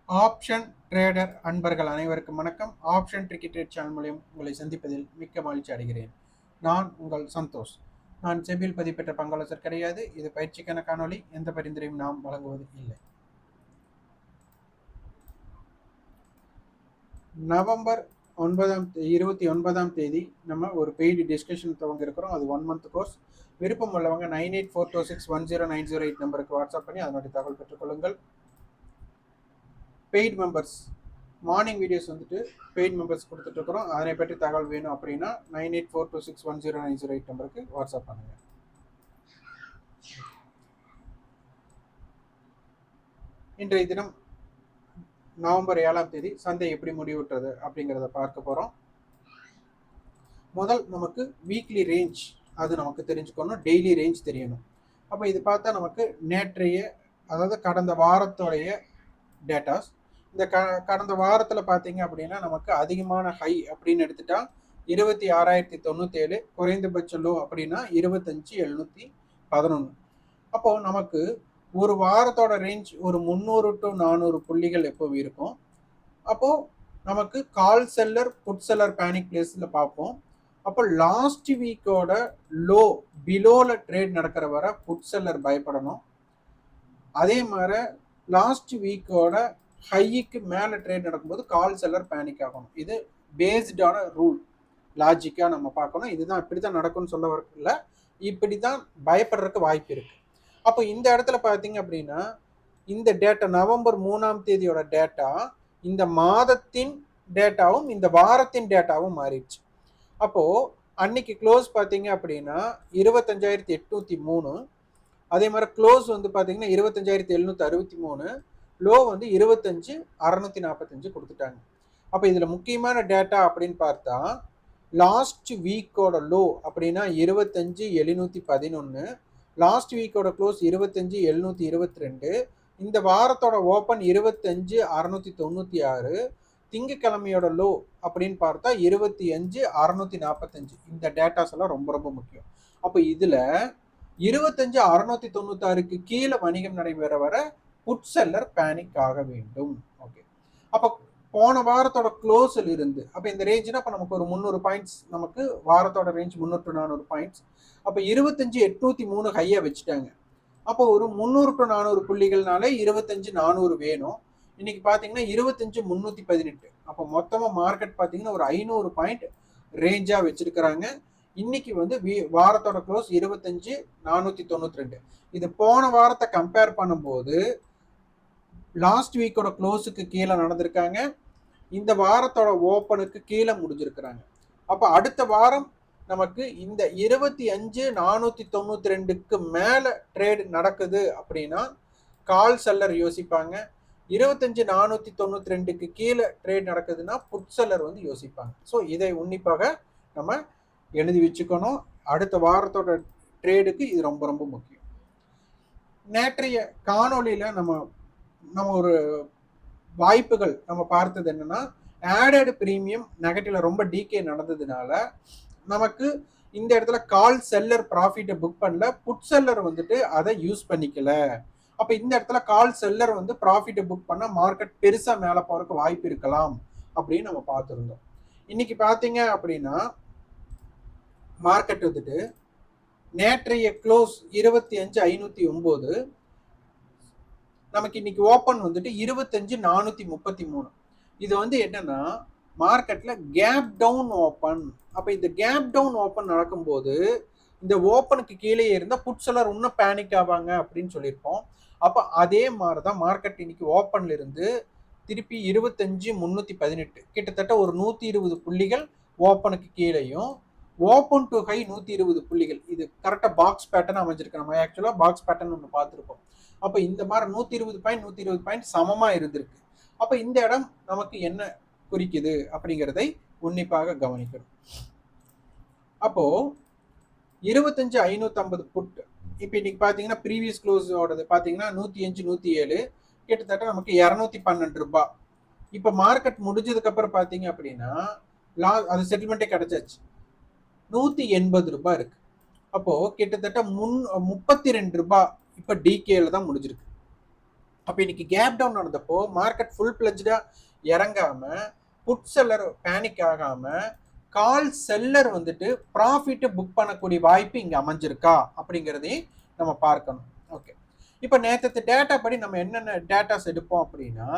Option trader அன்பர்கள் அனைவருக்கும் வணக்கம். ஆப்ஷன் ட்ரிக்கி ட்ரேட் சேனல் மூலம் உங்களை சந்திப்பதில் மிக்க மகிழ்ச்சி அடைகிறேன். நான் உங்கள் சந்தோஷ். நான் செபியில் பதிவு பெற்ற பங்காளர் கிடையாது. இது பயிற்சிக்கான காணொலி. எந்த பரிந்துரையும் நாம் வழங்குவது இல்லை. நவம்பர் 29 நம்ம ஒரு பெய்டு டிஸ்கஷன் துவங்க இருக்கிறோம். அது 1 month கோர்ஸ். விருப்பம் உள்ளவங்க 9842610908 நம்பருக்கு வாட்ஸ்அப் பண்ணி அதனுடைய தகவல் பெற்றுக்கொள்ளுங்கள். பெய்ட் மெம்பர்ஸ் மார்னிங் வீடியோஸ் வந்துட்டு பெய்ட் மெம்பர்ஸ் கொடுத்துட்டு இருக்கிறோம். அதனை பற்றி தகவல் வேணும் அப்படின்னா 9842610908 நம்பருக்கு வாட்ஸ்அப் பண்ணுங்க. இன்றைய தினம் நவம்பர் 7 சந்தை எப்படி முடிவுற்றது அப்படிங்கிறத பார்க்க போறோம். முதல் நமக்கு வீக்லி ரேஞ்ச் அது நமக்கு தெரிஞ்சுக்கணும், டெய்லி ரேஞ்ச் தெரியணும். அப்போ இது பார்த்தா நமக்கு நேற்றைய அதாவது கடந்த வாரத்தோடைய டேட்டாஸ். இந்த கடந்த வாரத்தில் பார்த்தீங்க அப்படின்னா நமக்கு அதிகமான ஹை அப்படின்னு எடுத்துட்டா 26,097, குறைந்தபட்ச லோ அப்படின்னா 25,711. அப்போ நமக்கு ஒரு வாரத்தோட ரேஞ்ச் ஒரு 300 to 400 புள்ளிகள் எப்போ இருக்கும். அப்போ நமக்கு call seller put seller panic பிளேஸ்ல பார்ப்போம். அப்போ லாஸ்ட் வீக்கோட லோ பிலோல ட்ரேட் நடக்கிற வர புட் செல்லர் பயப்படணும். அதே மாதிரி லாஸ்ட் வீக்கோட ஹைக்கு மேலே ட்ரேட் நடக்கும்போது கால் செல்லர் பேனிக் ஆகணும். இது பேஸ்டான ரூல், லாஜிக்காக நம்ம பார்க்கணும். இதுதான் இப்படி தான் நடக்கும்னு சொல்ல வரல, இப்படி தான் பயப்படுறதுக்கு வாய்ப்பு இருக்கு. அப்போ இந்த இடத்துல பார்த்தீங்க அப்படின்னா இந்த டேட்டா நவம்பர் 3 டேட்டா இந்த மாதத்தின் டேட்டாவும் இந்த வாரத்தின் டேட்டாவும் மாறிடுச்சு. அப்போ அன்னைக்கு க்ளோஸ் பார்த்தீங்க அப்படின்னா 25,803. அதே மாதிரி க்ளோஸ் வந்து பார்த்தீங்கன்னா 25,763, லோ வந்து 25,645 கொடுத்துட்டாங்க. அப்போ இதில் முக்கியமான டேட்டா அப்படின்னு பார்த்தா லாஸ்ட் வீக்கோட லோ அப்படின்னா 25,711, லாஸ்ட் வீக்கோட க்ளோஸ் 25,722, இந்த வாரத்தோட ஓப்பன் 25,696, திங்கக்கிழமையோட லோ அப்படின்னு பார்த்தா 25,645. இந்த டேட்டாஸ் எல்லாம் ரொம்ப ரொம்ப முக்கியம். அப்போ இதில் 25,696க்கு கீழே வணிகம் நடைபெற வர புட் செல்லர் பேனிக் ஆக வேண்டும். ஓகே, அப்போ போன வாரத்தோட க்ளோஸில் இருந்து அப்போ இந்த ரேஞ்சுனா அப்போ நமக்கு ஒரு 300 பாயிண்ட்ஸ், நமக்கு வாரத்தோட ரேஞ்ச் 300 to 400 பாயிண்ட்ஸ். அப்போ 25,803 ஹையாக வச்சுட்டாங்க. அப்போ ஒரு 300 to 400 புள்ளிகள்னாலே 25,400 வேணும். இன்னைக்கு பார்த்தீங்கன்னா 25,318. அப்போ மொத்தமாக மார்க்கெட் பார்த்தீங்கன்னா ஒரு 500 பாயிண்ட் ரேஞ்சாக வச்சிருக்கிறாங்க. இன்னைக்கு வந்து வாரத்தோட க்ளோஸ் 25,492. இது போன வாரத்தை கம்பேர் பண்ணும்போது லாஸ்ட் வீக்கோட க்ளோஸுக்கு கீழே நடந்திருக்காங்க, இந்த வாரத்தோட ஓப்பனுக்கு கீழே முடிஞ்சிருக்கிறாங்க. அப்போ அடுத்த வாரம் நமக்கு இந்த 25,492க்கு மேலே ட்ரேட் நடக்குது அப்படின்னா கால் செல்லர் யோசிப்பாங்க. 25,492க்கு கீழே ட்ரேட் நடக்குதுன்னா புட் செல்லர் வந்து யோசிப்பாங்க. ஸோ இதை உன்னிப்பாக நம்ம எழுதி வச்சுக்கணும். அடுத்த வாரத்தோட ட்ரேடுக்கு இது ரொம்ப ரொம்ப முக்கியம். நேற்றைய காணொலியில் நம்ம ஒரு வாய்ப்புகள் நம்ம பார்த்தது என்னன்னா, ஆடட் பிரீமியம் நெகட்டிவ்ல ரொம்ப டிகே நடந்ததுனால நமக்கு இந்த இடத்துல கால் செல்லர் ப்ராஃபிட்டை புக் பண்ணல, புட் செல்லர் வந்துட்டு அதை யூஸ் பண்ணிக்கல. அப்போ இந்த இடத்துல கால் செல்லர் வந்து ப்ராஃபிட்டை புக் பண்ண மார்க்கெட் பெருசாக மேலே போறதுக்கு வாய்ப்பு இருக்கலாம் அப்படின்னு நம்ம பார்த்துருந்தோம். இன்னைக்கு பார்த்தீங்க அப்படின்னா மார்க்கெட் வந்துட்டு நேற்றைய க்ளோஸ் 25,509, நமக்கு இன்னைக்கு ஓப்பன் வந்துட்டு 25,433. இது வந்து என்னன்னா மார்க்கெட்ல கேப் டவுன் ஓப்பன். அப்ப இந்த கேப் டவுன் ஓப்பன் நடக்கும்போது இந்த ஓப்பனுக்கு கீழே இருந்தால் புட் செல்லர் இன்னும் பேனிக் ஆவாங்க அப்படின்னு சொல்லியிருப்போம். அப்போ அதே மாதிரி தான் மார்க்கெட் இன்னைக்கு ஓப்பன்ல இருந்து திருப்பி 25,318, கிட்டத்தட்ட ஒரு 120 புள்ளிகள் ஓப்பனுக்கு கீழேயும், ஓப்பன் டு ஹை 120 புள்ளிகள். இது கரெக்டாக பாக்ஸ் பேட்டர்ன் அமைஞ்சிருக்கு. நம்ம ஆக்சுவலாக பாக்ஸ் பேட்டர்ன் ஒன்று பார்த்துருப்போம். அப்போ இந்த மாதிரி 120 பாயிண்ட் சமமாக இருந்திருக்கு. அப்போ இந்த இடம் நமக்கு என்ன குறிக்குது அப்படிங்கிறதை உன்னிப்பாக கவனிக்கணும். அப்போ 25,550 புட் இப்போ இன்னைக்கு பார்த்தீங்கன்னா ப்ரீவியஸ் க்ளோஸோடது பார்த்தீங்கன்னா 105, 107, கிட்டத்தட்ட நமக்கு 212 ரூபாய். இப்போ மார்க்கெட் முடிஞ்சதுக்கு அப்புறம் பார்த்தீங்க அப்படின்னா அது செட்டில்மெண்ட்டே கிடைச்சாச்சு, 180 ரூபாய் இருக்கு. அப்போ கிட்டத்தட்ட 32 ரூபாய் இப்போ டிகேல தான் முடிஞ்சிருக்கு. அப்போ இன்னைக்கு கேப் டவுன் நடந்தப்போ மார்க்கெட் ஃபுல் பிளட்ஜா இறங்காம புட் செல்லர் பேனிக் ஆகாம கால் செல்லர் வந்துட்டு ப்ராஃபிட் புக் பண்ணக்கூடிய வாய்ப்பு இங்க அமைஞ்சிருக்கா அப்படிங்கிறதையும் நம்ம பார்க்கணும். ஓகே, இப்போ நேற்று டேட்டா படி நம்ம என்னென்ன டேட்டாஸ் எடுப்போம் அப்படின்னா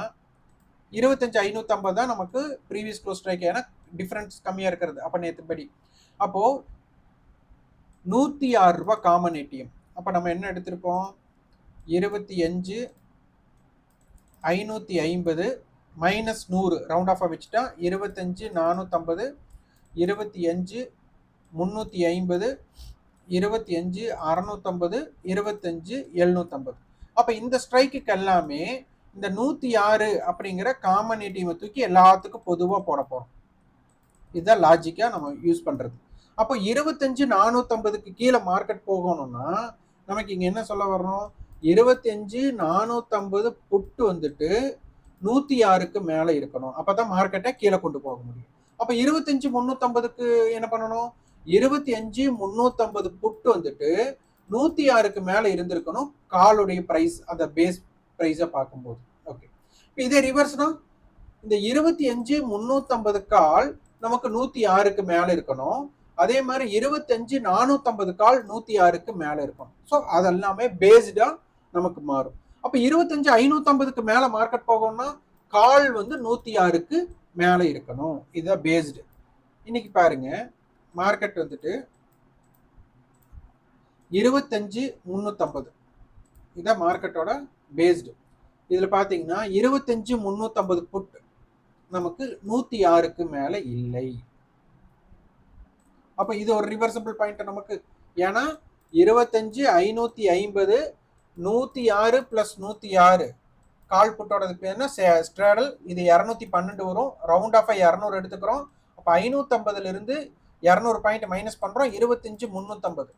25,550 தான் நமக்கு ப்ரீவியஸ் க்ளோஸ் ஸ்ட்ரைக், ஏன்னா டிஃபரன்ஸ் கம்மியா இருக்கிறது. அப்போ நேற்று படி அப்போ 106 ரூபாய் காமன் ஏடிஎம். அப்போ நம்ம என்ன எடுத்திருக்கோம், 25,550 மைனஸ் 100 ரவுண்ட் ஆஃபாக வச்சுட்டா 25,450, 25,350, 25,650, 25,750. அப்போ இந்த ஸ்ட்ரைக்கு எல்லாமே இந்த 106 அப்படிங்கிற காமன் ஏடிஎம் தூக்கி எல்லாத்துக்கும் பொதுவாக போட போகிறோம். இதுதான் லாஜிக்காக நம்ம யூஸ் பண்ணுறது. அப்போ 25,450க்கு கீழே மார்க்கெட் போகணும்னா நமக்கு இங்கே என்ன சொல்ல வர்றோம், 25,450 புட்டு வந்துட்டு 106க்கு மேலே இருக்கணும். அப்போ தான் மார்க்கெட்டை கீழே கொண்டு போக முடியும். அப்போ 25,350க்கு என்ன பண்ணணும், 25,350 புட்டு வந்துட்டு 106க்கு மேலே இருந்திருக்கணும் காலுடைய ப்ரைஸ், அந்த பேஸ் ப்ரைஸை பார்க்கும்போது. ஓகே, இப்போ இதே ரிவர்ஸ்னா இந்த 25,350 கால் நமக்கு 106க்கு மேலே இருக்கணும். அதே மாதிரி 25,450 கால் 106க்கு மேலே இருக்கணும். ஸோ அதெல்லாமே பேஸ்டா நமக்கு மாறும். அப்போ 25,550க்கு மேலே மார்க்கெட் போகணும்னா கால் வந்து 106க்கு மேலே இருக்கணும். இதுதான் பேஸ்டு. இன்னைக்கு பாருங்க மார்க்கெட் வந்துட்டு 25,350 இதுதான் மார்க்கெட்டோட பேஸ்டு. இதில் பார்த்தீங்கன்னா 25,350 புட் நமக்கு 106க்கு மேலே இல்லை. அப்போ இது ஒரு ரிவர்சபிள் பாயிண்ட் நமக்கு. ஏன்னா 25,550 106 + 106 கால் புட்டோட பேர்னா ஸ்ட்ராடல். இது 212 வரும், ரவுண்ட் ஆஃப் 200 எடுத்துக்கிறோம். அப்போ 550லிருந்து 200 பாயிண்ட் மைனஸ் பண்ணுறோம், 25,350.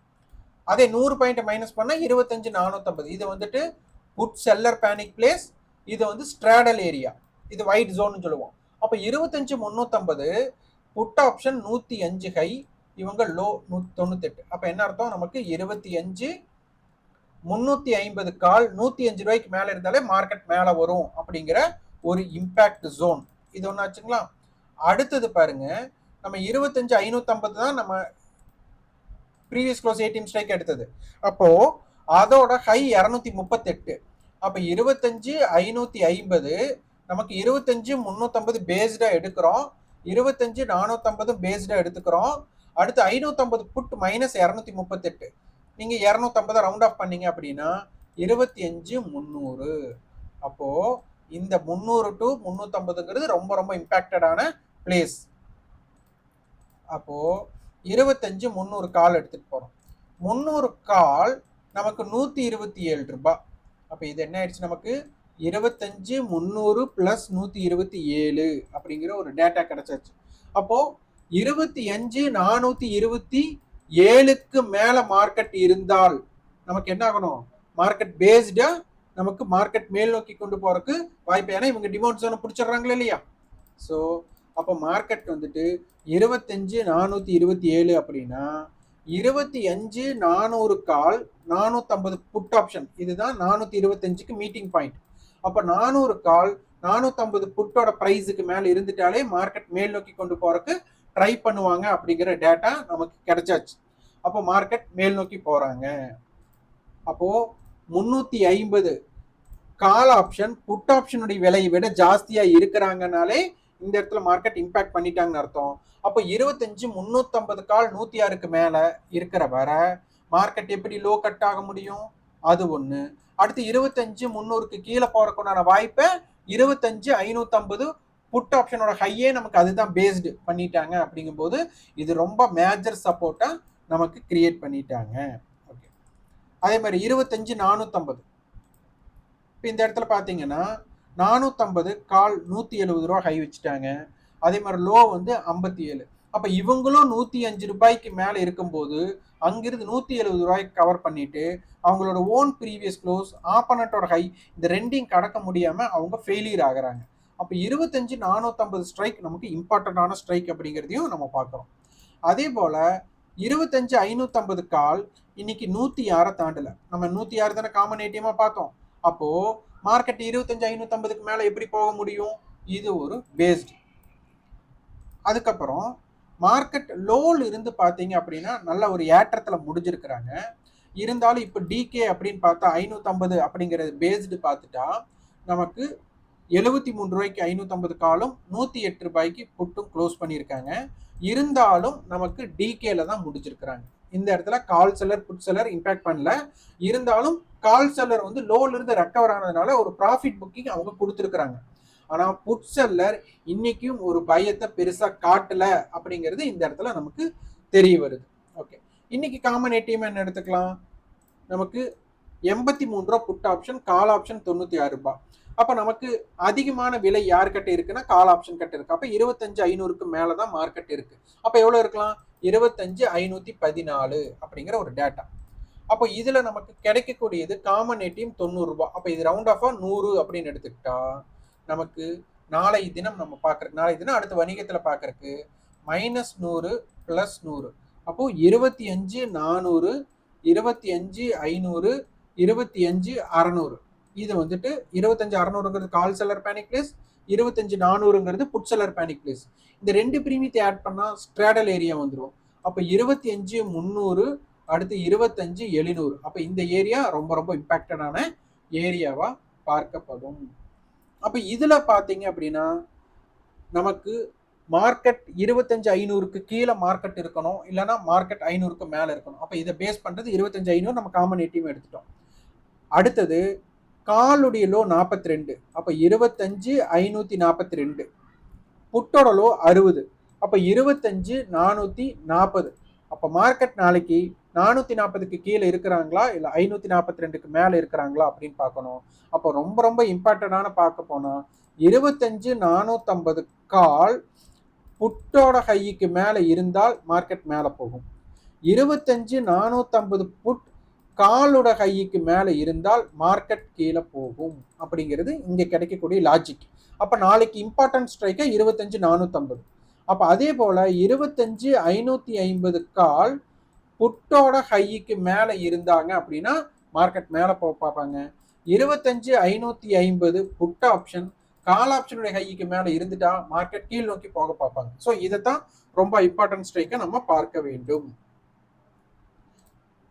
அதே 100 பாயிண்ட் மைனஸ் பண்ணால் 25,450. இது வந்துட்டு புட் செல்லர் பேனிக் பிளேஸ், இது வந்து ஸ்ட்ராடல் ஏரியா, இது ஒயிட் ஜோன்னு சொல்லுவோம். அப்போ 25,350 புட் ஆப்ஷன் 105 ஹை, இவங்க லோ 198. அப்போ என்ன அர்த்தம், நமக்கு 25,350 கால் 105 ரூபாய்க்கு மேலே இருந்தாலே மார்க்கெட் மேலே வரும் அப்படிங்கிற ஒரு இம்பேக்ட் ஜோன் இது ஒன்று ஆச்சுங்களா. அடுத்தது பாருங்க, நம்ம 25,550 தான் நம்ம ப்ரீவியஸ் க்ளோஸ் ஏடிஎம் ஸ்ட்ரைக் எடுத்தது. அப்போ அதோட ஹை 238. அப்போ 25,550 நமக்கு 25,350 பேஸ்டா எடுக்கிறோம், 25,450 பேஸ்டா எடுத்துக்கிறோம். அடுத்து 550 புட் மைனஸ் 238. நீங்க 250 ரவுண்ட் ஆஃப் பண்ணீங்க அப்படின்னா 25,300. அப்போ இந்த 300 to 350ங்கிறது ரொம்ப ரொம்ப இம்பாக்டடான பிளேஸ். அப்போ 25,300 கால் எடுத்துட்டு போறோம். 300 கால் நமக்கு 127 ரூபாய். அப்போ இது என்ன ஆயிடுச்சு, நமக்கு 25,300 + 127 அப்படிங்கிற ஒரு டேட்டா கிடைச்சாச்சு. அப்போ 25,427க்கு மேல மார்க்கெட் இருந்தால் நமக்கு என்ன ஆகணும், மார்க்கெட் பேஸ்டா நமக்கு மார்க்கெட் மேல் நோக்கி கொண்டு போறதுக்கு வாய்ப்பு. ஏன்னா இவங்க டிமாண்ட் ஜோனை பிடிச்சிடுறாங்களா இல்லையா. ஸோ அப்போ மார்க்கெட் வந்துட்டு 25,427 அப்படின்னா 25,400 கால் 450 புட் ஆப்ஷன், இதுதான் 425க்கு மீட்டிங் பாயிண்ட். அப்போ 400 கால் 450 புட்டோட ப்ரைஸுக்கு மேலே இருந்துட்டாலே மார்க்கெட் மேல் நோக்கி கொண்டு போறதுக்கு ட்ரை பண்ணுவாங்க அப்படிங்கிற டேட்டா நமக்கு கிடைச்சாச்சு. அப்போ மார்க்கெட் மேல் நோக்கி போறாங்க. அப்போ 350 கால் ஆப்ஷன் புட் ஆப்ஷனுடைய விலையை விட ஜாஸ்தியா இருக்கிறாங்கனாலே இந்த இடத்துல மார்க்கெட் இம்பாக்ட் பண்ணிட்டாங்கன்னு அர்த்தம். அப்போ 25,350 கால் 106க்கு மேல இருக்கிற வர மார்க்கெட் எப்படி லோ கட் ஆக முடியும், அது ஒண்ணு. அடுத்து 25,300க்கு கீழே போறதுக்குண்டான வாய்ப்பை 25,550 புட் ஆப்ஷனோட ஹையே நமக்கு அதுதான் பேஸ்டு பண்ணிட்டாங்க. அப்படிங்கும்போது இது ரொம்ப மேஜர் சப்போர்ட்டா நமக்கு கிரியேட் பண்ணிட்டாங்க. ஓகே, அதே மாதிரி 25,450 இப்போ இந்த இடத்துல பார்த்தீங்கன்னா 450 கால் 170 ரூபா ஹை வச்சுட்டாங்க. அதே மாதிரி லோ வந்து 57. அப்போ இவங்களும் 105 ரூபாய்க்கு மேலே இருக்கும்போது அங்கிருந்து 170 ரூபாய்க்கு கவர் பண்ணிட்டு அவங்களோட ஓன் ப்ரீவியஸ் க்ளோஸ் ஆப்பனட்டோட ஹை இந்த ரெண்டையும் கடக்க முடியாம அவங்க ஃபெயிலியர் ஆகுறாங்க. அப்போ 25,450 ஸ்ட்ரைக் நமக்கு இம்பார்ட்டண்டான ஸ்ட்ரைக் அப்படிங்கிறதையும் நம்ம பார்க்குறோம். அதே போல 25,550 கால் இன்னைக்கு 106 தாண்டல. நம்ம 106 தானே காமன் ஏடிஎம்மா பார்த்தோம். அப்போ மார்க்கெட் 25,550க்கு மேல எப்படி போக முடியும்? இது ஒரு பேஸ்டு. அதுக்கப்புறம் மார்க்கெட் லோல இருந்து பார்த்தீங்க அப்படின்னா நல்ல ஒரு ஏற்றத்துல முடிஞ்சிருக்கிறாங்க. இருந்தாலும் இப்போ டிகே அப்படின்னு பார்த்தா 550 அப்படிங்கிறது பேஸ்டு பார்த்துட்டா நமக்கு 73 ரூபாய்க்கு 550 காலும் 108 ரூபாய்க்கு புட்டும் க்ளோஸ் பண்ணியிருக்காங்க. இருந்தாலும் நமக்கு டிகேல தான் முடிஞ்சிருக்கிறாங்க. இந்த இடத்துல call seller put seller impact பண்ணல. இருந்தாலும் கால் செல்லர் வந்து லோல இருந்து ரெக்கவர் ஆனதுனால ஒரு ப்ராஃபிட் புக்கிங் அவங்க கொடுத்துருக்காங்க. ஆனா புட் செல்லர் இன்னைக்கும் ஒரு பயத்தை பெருசா காட்டல அப்படிங்கிறது இந்த இடத்துல நமக்கு தெரிய வருது. ஓகே, இன்னைக்கு காமன் ஏடிஎம் என்ன எடுத்துக்கலாம்? நமக்கு 83 ரூபா புட் ஆப்ஷன், கால் ஆப்ஷன் 96 ரூபாய். அப்ப நமக்கு அதிகமான விலை யார்கிட்ட இருக்குன்னா கால் ஆப்ஷன் கிட்ட இருக்கு. அப்ப 25,500க்கு மேலதான் மார்க்கெட் இருக்கு. அப்ப எவ்வளவு இருக்கலாம்? 25,514 அப்படிங்கிற ஒரு டேட்டா. அப்போ இதுல நமக்கு கிடைக்கக்கூடியது காமன் ஏடிஎம் 90 ரூபாய். அப்ப இது ரவுண்ட் ஆஃபா 100 அப்படின்னு எடுத்துக்கிட்டா நமக்கு நாளை தினம் நம்ம பார்க்கறதுக்கு, நாளை தினம் அடுத்த வணிகத்துல பார்க்கறதுக்கு -100 +100 அப்போ 25,400 25,500 25,600. இது வந்துட்டு 25,600ங்கிறது கால் செல்லர் பேனிக் பிளேஸ், 25,400ங்கிறது புட் செல்லர் பேனிக் பிளேஸ். இந்த ரெண்டு பிரீமியத்தை ஆட் பண்ணா ஸ்ட்ராடல் ஏரியா வந்துடும். அப்ப 25,300 அடுத்து 25,700. அப்ப இந்த ஏரியா ரொம்ப ரொம்ப இம்பாக்டடான ஏரியாவா பார்க்கப்படும். அப்ப இதுல பாத்தீங்க அப்படின்னா நமக்கு மார்க்கெட் 25,500க்கு கீழே மார்க்கெட் இருக்கணும், இல்லைன்னா மார்க்கெட் 500க்கு மேல இருக்கணும். அப்ப இதை பேஸ் பண்றது 25,500 நம்ம காமன் ஏடிஎம் எடுத்துட்டோம். அடுத்தது காலுடைய லோ 42. அப்ப 25,542. புட்டோட லோ 60. அப்ப 25,440. அப்ப மார்க்கெட் நாளைக்கு 440க்கு கீழே இருக்கிறாங்களா இல்ல 542க்கு மேல இருக்கிறாங்களா அப்படின்னு பார்க்கணும். அப்போ ரொம்ப ரொம்ப இம்பார்ட்டன்டான பார்க்க போனா 25,450 கால் புட்டோட ஹைக்கு மேல இருந்தால் மார்க்கெட் மேல போகும். 25,450 புட் காலோட ஹைக்கு மேல இருந்தால் மார்க்கெட் கீழே போகும் அப்படிங்கிறது இங்க கிடைக்கக்கூடிய லாஜிக். அப்ப நாளைக்கு இம்பார்ட்டன்ட் ஸ்ட்ரைக்கா 25,450. அப்ப அதே போல 25,550 கால் புட்டோட ஹைக்கு மேல இருந்தாங்க அப்படின்னா மார்க்கெட் மேல போக பார்ப்பாங்க. 25,550 புட் ஆப்ஷன் கால் ஆப்ஷனுடைய ஹைக்கு மேல இருந்துட்டா மார்க்கெட் கீழ் நோக்கி போக பார்ப்பாங்க. ஸோ இதைத்தான் ரொம்ப இம்பார்ட்டன்ட் ஸ்ட்ரைக்கை நம்ம பார்க்க வேண்டும்.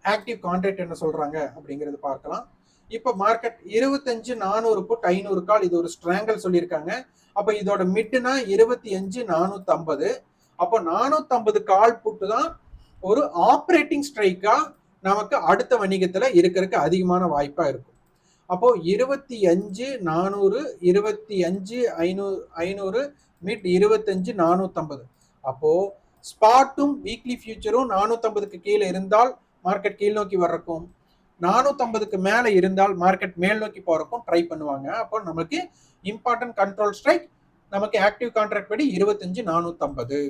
ஆக்டிவ் கான்ட்ராக்ட் என்ன சொல்றாங்க அப்படிங்கிறது பார்க்கலாம். இப்போ மார்க்கெட் 25,400 புட் 500 கால், இது ஒரு ஸ்ட்ராங்கல் சொல்லியிருக்காங்க. அப்ப இதோட மிட்னா 25,450. அப்போ 450 கால் புட்டு தான் ஒரு ஆப்ரேட்டிங் ஸ்ட்ரைக்கா நமக்கு அடுத்த வணிகத்துல இருக்கிறதுக்கு அதிகமான வாய்ப்பா இருக்கும். அப்போ 25,400 25,500 மிட் 25,450. அப்போ ஸ்பாட்டும் வீக்லி ஃபியூச்சரும் 450க்கு கீழே இருந்தால் மார்க்கெட் கீழ் நோக்கி வர்றக்கும், 450க்கு மேல இருந்தால் மார்க்கெட் மேல் நோக்கி போறக்கும் ட்ரை பண்ணுவாங்க. அப்போ நமக்கு இம்பார்ட்டன்ட் கண்ட்ரோல் ஸ்ட்ரைக் நமக்கு ஆக்டிவ் கான்ட்ராக்ட் படி 25,450.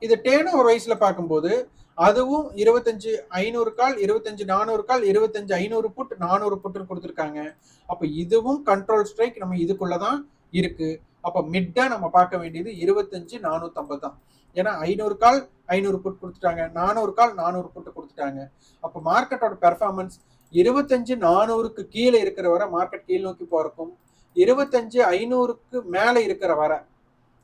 இது டேர்ன் ஓவர் வைஸ்ல பார்க்கும்போது அதுவும் 25,500 கால் 25,400 கால் 25,500 புட் 400 புட்டு கொடுத்துருக்காங்க. அப்ப இதுவும் கண்ட்ரோல் ஸ்ட்ரைக் நம்ம இதுக்குள்ளதான் இருக்கு. அப்ப மிட்டா நம்ம பார்க்க வேண்டியது 25,450 தான். ஏன்னா 500 கால் 500 புட் கொடுத்துட்டாங்க, 400 கால் 400 புட்டு கொடுத்துட்டாங்க. அப்ப மார்க்கெட்டோட பெர்ஃபார்மன்ஸ் 25,400க்கு கீழே இருக்கிற வரை மார்க்கெட் கீழ் நோக்கி போறக்கும், 25,500க்கு மேல இருக்கிற வரை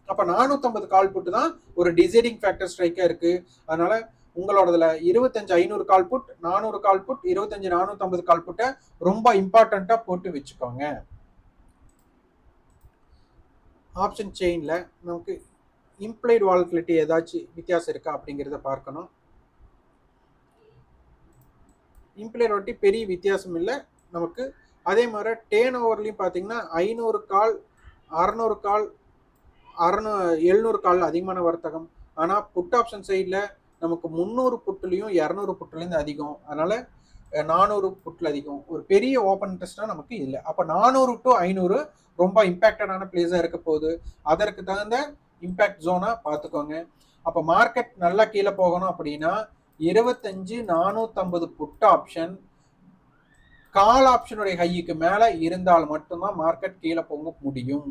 அப்ப 450 கால் புட்டு தான் ஒரு டிசைடிங் ஃபேக்டர் ஸ்ட்ரைக்கா இருக்கு. அதனால உங்களோடதுல 25,500 கால் புட் 400 கால் புட் 25,450 கால் புட்டை ரொம்ப இம்பார்ட்டண்டா போட்டு வச்சுக்கோங்க. ஆப்ஷன் செயின்ல நமக்கு இம்ப்ளைடு வாலட்டிலிட்டி ஏதாச்சும் வித்தியாசம் இருக்கா அப்படிங்கிறத பார்க்கணும். இம்ப்ளைடு வாலட்டிலிட்டி பெரிய வித்தியாசம் இல்லை நமக்கு. அதே மாதிரி டேர்ன் ஓவர்லையும் பார்த்தீங்கன்னா 500 கால் 600 கால் 700 கால் அதிகமான வர்த்தகம். ஆனால் புட் ஆப்ஷன் சைடில் நமக்கு 300 புட்டுலையும் 200 புட்டுலேருந்து அதிகம். அதனால 400 புட்டில் அதிகம். ஒரு பெரிய ஓப்பன் இன்ட்ரெஸ்ட்னா நமக்கு இல்லை. அப்போ 400 to 500 ரொம்ப இம்பாக்டடான பிளேஸாக இருக்க போகுது. அதற்கு தகுந்த இம்பாக்ட் ஜோனா பார்த்துக்கோங்க. அப்போ மார்க்கெட் நல்லா கீழே போகணும் அப்படின்னா 25,450 புட் ஆப்ஷன் கால் ஆப்ஷனுடைய ஹைக்கு மேல இருந்தால் மட்டும்தான் மார்க்கெட் கீழே போக முடியும்.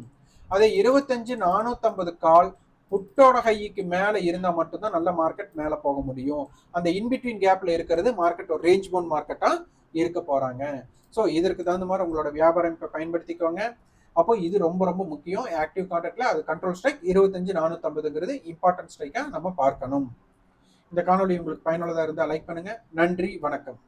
அதே 25,450 கால் புட்டோட ஹைக்கு மேல இருந்தா மட்டும்தான் நல்ல மார்க்கெட் மேல போக முடியும். அந்த இன்பிட்வீன் கேப்ல இருக்கிறது மார்க்கெட் ஒரு ரேஞ்ச் பவுண்ட் மார்க்கெட்டா இருக்க போறாங்க. ஸோ இதற்கு தகுந்த மாதிரி உங்களோட வியாபாரம் இப்போ பயன்படுத்திக்கோங்க. அப்போ இது ரொம்ப ரொம்ப முக்கியம். ஆக்டிவ் கான்ட்ராக்ட்ல அது கண்ட்ரோல் ஸ்ட்ரைக் 25,450ங்கிறது இம்பார்ட்டன்ட் ஸ்ட்ரைக்கா நம்ம பார்க்கணும். இந்த காணொலி உங்களுக்கு பயனுள்ளதா இருந்தால் லைக் பண்ணுங்க. நன்றி, வணக்கம்.